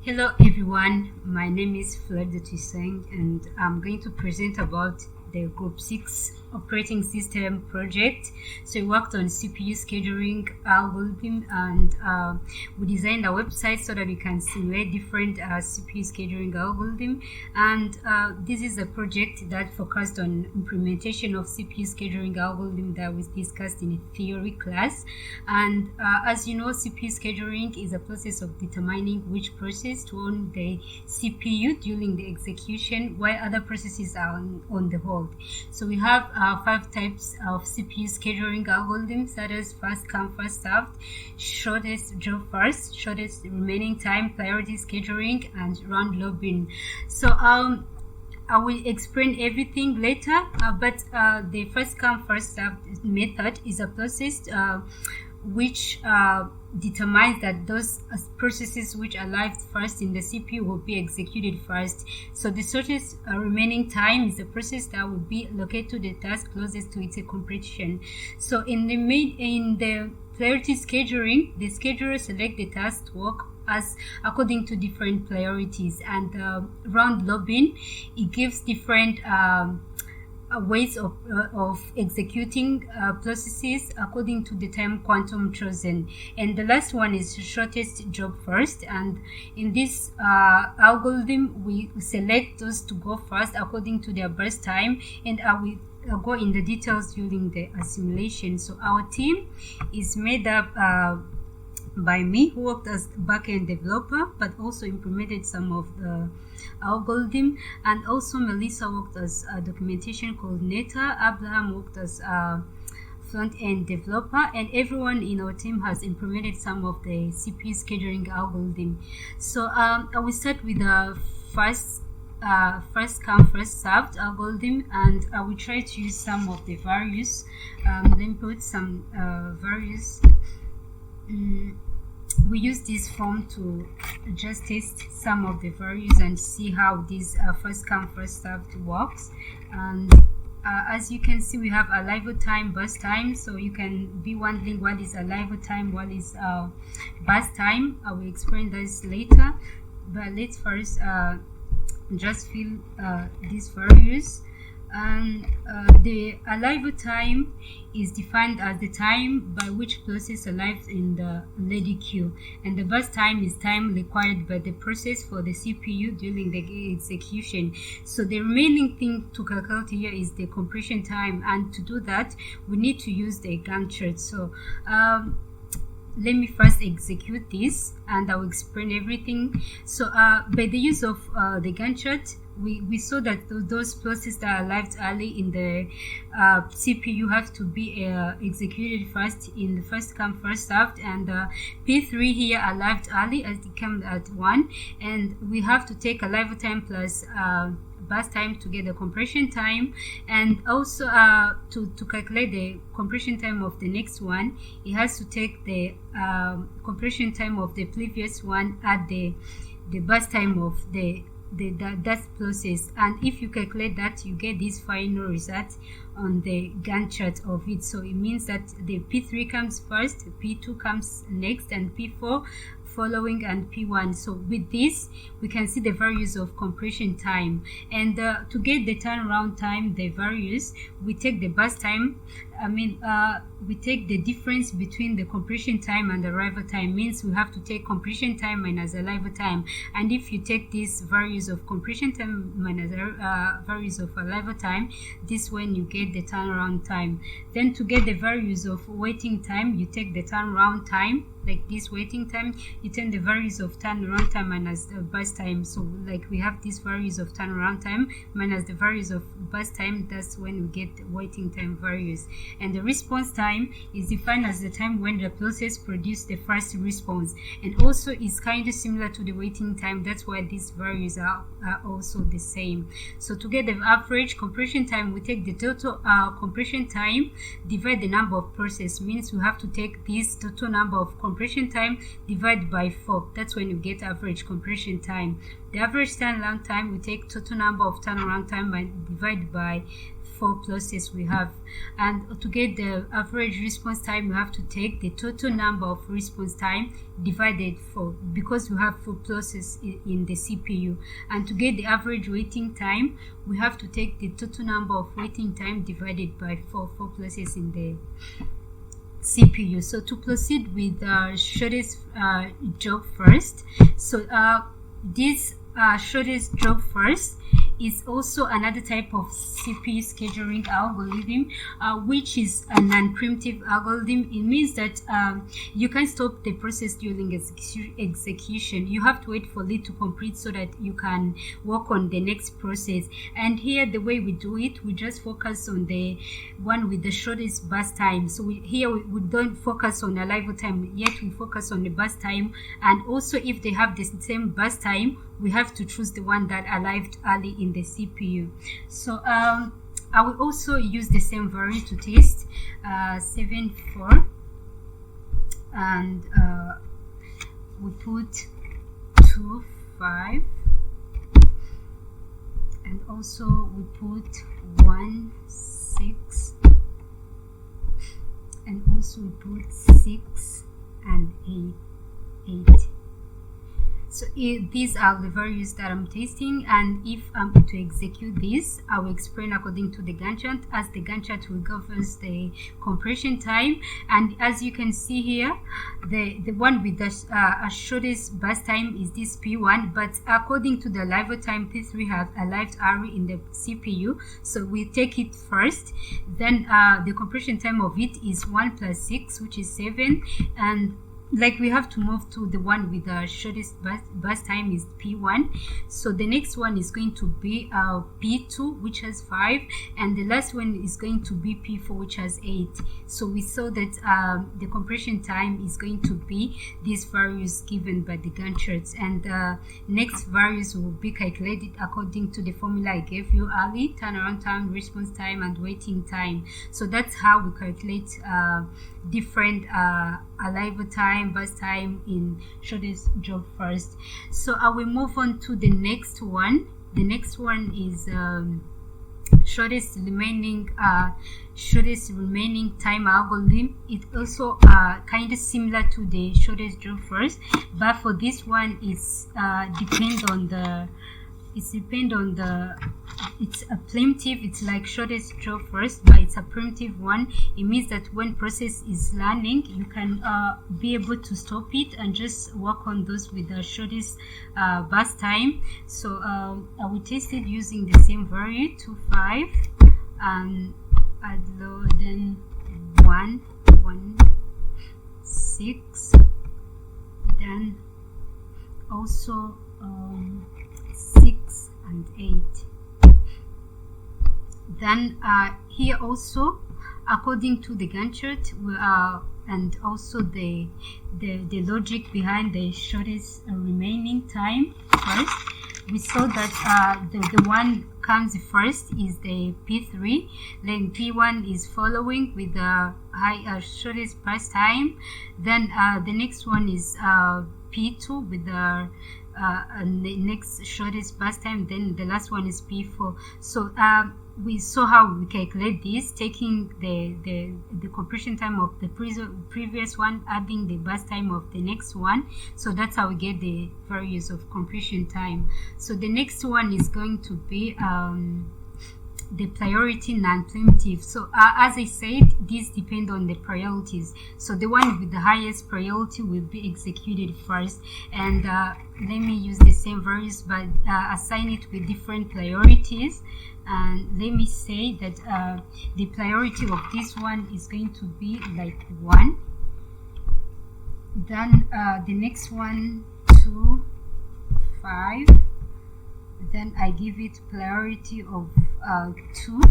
Hello everyone, my name is Floride Tuyisenge and I'm going to present about the Group 6 operating system project. So we worked on CPU scheduling algorithm and we designed a website so that we can simulate different CPU scheduling algorithm, and this is a project that focused on implementation of CPU scheduling algorithm that was discussed in a theory class. And as you know, CPU scheduling is a process of determining which process to run the CPU during the execution while other processes are on the hold. So we have 5 types of CPU scheduling algorithms, that is first come first served, shortest job first, shortest remaining time, priority scheduling, and round robin. So I will explain everything later, but the first come first served method is a process which determines that those processes which arrived first in the CPU will be executed first. So the shortest remaining time is the process that will be allocated to the task closest to its completion. So in the priority scheduling, the scheduler selects the task to work as according to different priorities, and round robin, it gives different ways of executing processes according to the time quantum chosen. And the last one is shortest job first, and in this algorithm we select those to go first according to their burst time, and I will go in the details during the simulation. So our team is made up by me, who worked as backend developer but also implemented some of the algorithm, and also Melissa worked as a documentation coordinator, Abraham worked as a front-end developer, and everyone in our team has implemented some of the CPU scheduling algorithm. So I will start with the first come first served algorithm, and I will try to use some of the values. Let me put some values. We use this form to just test some of the values and see how this first come first served works. And as you can see, we have arrival time, burst time. So you can be wondering what is arrival time, what is burst time. I will explain this later, but let's first just fill these values. And the arrival time is defined as the time by which process arrives in the ready queue, and the burst time is time required by the process for the CPU during the execution. So the remaining thing to calculate here is the completion time, and to do that we need to use the Gantt chart. So let me first execute this and I will explain everything. So by the use of the Gantt chart, we saw that those processes that arrived early in the CPU have to be executed first in the first come first served, and P3 here arrived early as it came at 1, and we have to take arrival time plus burst time to get the compression time, and also to calculate the compression time of the next one, it has to take the compression time of the previous one at the burst time of that process. And if you calculate that, you get this final result on the Gantt chart of it. So it means that the P3 comes first, P2 comes next, and P4 following, and P1. So with this we can see the values of compression time, and to get the turnaround time, the values, we take the burst time. We take the difference between the compression time and the arrival time, means we have to take compression time minus arrival time, and if you take these values of compression time minus values of arrival time, this when you get the turnaround time. Then to get the values of waiting time, you take the turnaround time, like this waiting time, you turn the values of turnaround time minus the burst time. So like we have these values of turnaround time minus the values of burst time, that's when we get the waiting time values. And the response time is defined as the time when the process produced the first response, and also is kind of similar to the waiting time, that's why these values are also the same. So to get the average compression time, we take the total compression time divide the number of process, means we have to take this total number of compression time divided by 4, that's when you get average compression time. The average turnaround time, we take total number of turnaround time divided by 4 processes we have. And to get the average response time, you have to take the total number of response time divided 4, because we have 4 processes in the CPU. And to get the average waiting time, we have to take the total number of waiting time divided by 4 processes in the CPU. So to proceed with shortest job first, so this shortest job first is also another type of CPU scheduling algorithm, which is a non-preemptive algorithm. It means that you can stop the process during execution. You have to wait for it to complete so that you can work on the next process. And here, the way we do it, we just focus on the one with the shortest burst time. So here we don't focus on arrival time, yet we focus on the burst time. And also, if they have the same burst time, we have to choose the one that arrived early in the CPU. So I will also use the same value to test 7.4, and we put 2.5, and also we put 1.6, and also we put 6 and 8. So these are the values that I'm testing, and if I'm to execute this, I will explain according to the Gantt chart, as the Gantt chart will govern the compression time. And as you can see here, the one with the shortest burst time is this P1, but according to the arrival time, P3 has arrived early in the CPU, so we take it first. Then the compression time of it is 1 plus 6, which is 7, and like we have to move to the one with the shortest burst time is P1. So the next one is going to be P2, which has 5, and the last one is going to be P4, which has 8. So we saw that the compression time is going to be these values given by the Gantt charts, and next values will be calculated according to the formula I gave you early: turnaround time, response time, and waiting time. So that's how we calculate different arrival time, burst time in shortest job first. So I will move on to the next one. The next one is shortest remaining time algorithm. It also kind of similar to the shortest job first, but for this one it's it's a preemptive. It's like shortest job first, but it's a preemptive one. It means that when process is learning, you can be able to stop it and just work on those with the shortest burst time. So I will test it using the same value, 2.5, and add load, then 1.6, then also 6 and 8. Then here also, according to the Gantt chart, and also the logic behind the shortest remaining time first, we saw that the one comes first is the P3, then P1 is following with the shortest burst time, then the next one is P2 with the next shortest burst time, then the last one is P4. So we saw how we calculate this, taking the compression time of the previous one, adding the burst time of the next one. So that's how we get the values of compression time. So the next one is going to be the priority non-preemptive. So as I said, these depend on the priorities. So the one with the highest priority will be executed first, and let me use the same values but assign it with different priorities. And let me say that the priority of this one is going to be like 1, then the next one 2, 5, then I give it priority of 2,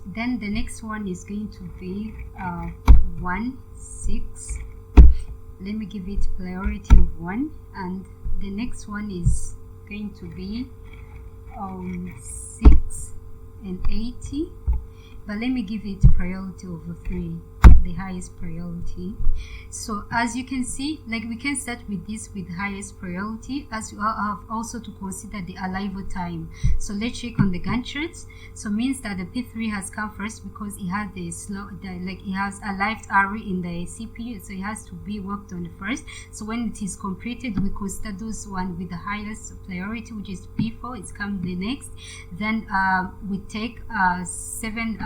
then the next one is going to be 1, 6, let me give it priority of 1, and the next one is going to be 6 and 80, but let me give it priority over 3, the highest priority. So as you can see, like we can start with this with highest priority, as you have also to consider the arrival time. So let's check on the Gantt charts. So means that the P3 has come first because it has it has arrived early in the CPU, so it has to be worked on first. So when it is completed, we consider those one with the highest priority, which is P4. It's come the next. Then we take 7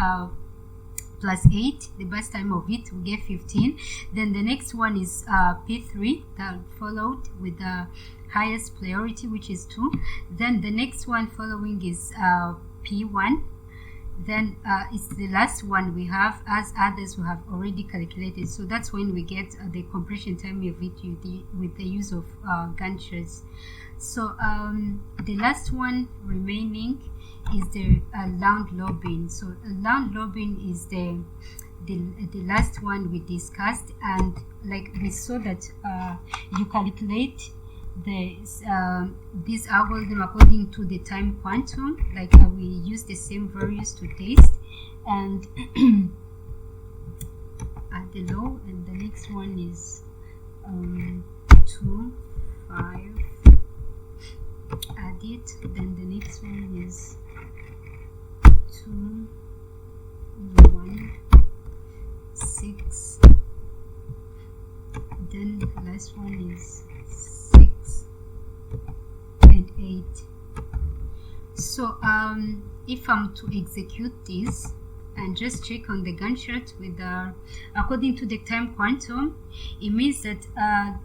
plus 8, the best time of it, we get 15. Then the next one is P3, that followed with the highest priority, which is 2. Then the next one following is P1. Then it's the last one we have, as others we have already calculated. So that's when we get the compression time of it with the use of Gantt charts. So the last one remaining is the round robin. So round robin is the last one we discussed, and like we saw that you calculate this algorithm according to the time quantum, like we use the same values to test, and at the low, and the next one is 2, 5, add it, then the next one is 2, 1, 6, then the last one is 6 and 8. So if I'm to execute this and just check on the Gantt chart with according to the time quantum, it means that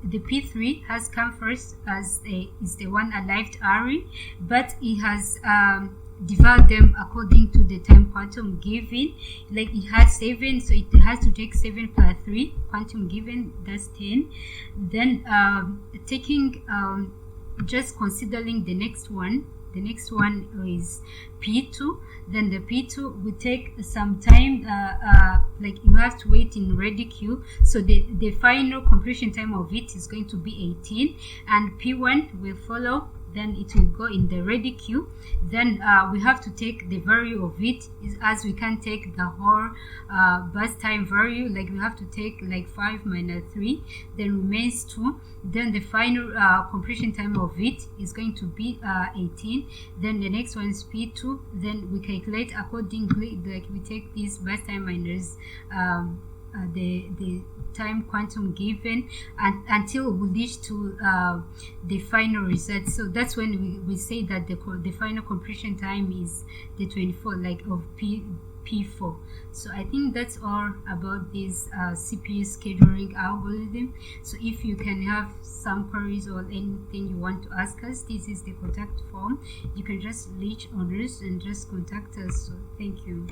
the P3 has come first as is the one arrived early, but it has divide them according to the time quantum given. Like it has 7, so it has to take 7 plus 3 quantum given, that's 10. Then taking just considering the next one is P2. Then the P2 will take some time, like you have to wait in ready queue, so the final completion time of it is going to be 18, and P1 will follow, then it will go in the ready queue. Then we have to take the value of it, as we can take the whole burst time value, like we have to take like 5 minus 3, then remains 2. Then the final completion time of it is going to be 18. Then the next one is P2. Then we calculate accordingly, like we take this burst time minus the time quantum given, and until we reach to the final result. So that's when we say that the final completion time is the 24, like of P4. So I think that's all about this CPU scheduling algorithm. So if you can have some queries or anything you want to ask us, this is the contact form. You can just reach on us and just contact us. So thank you.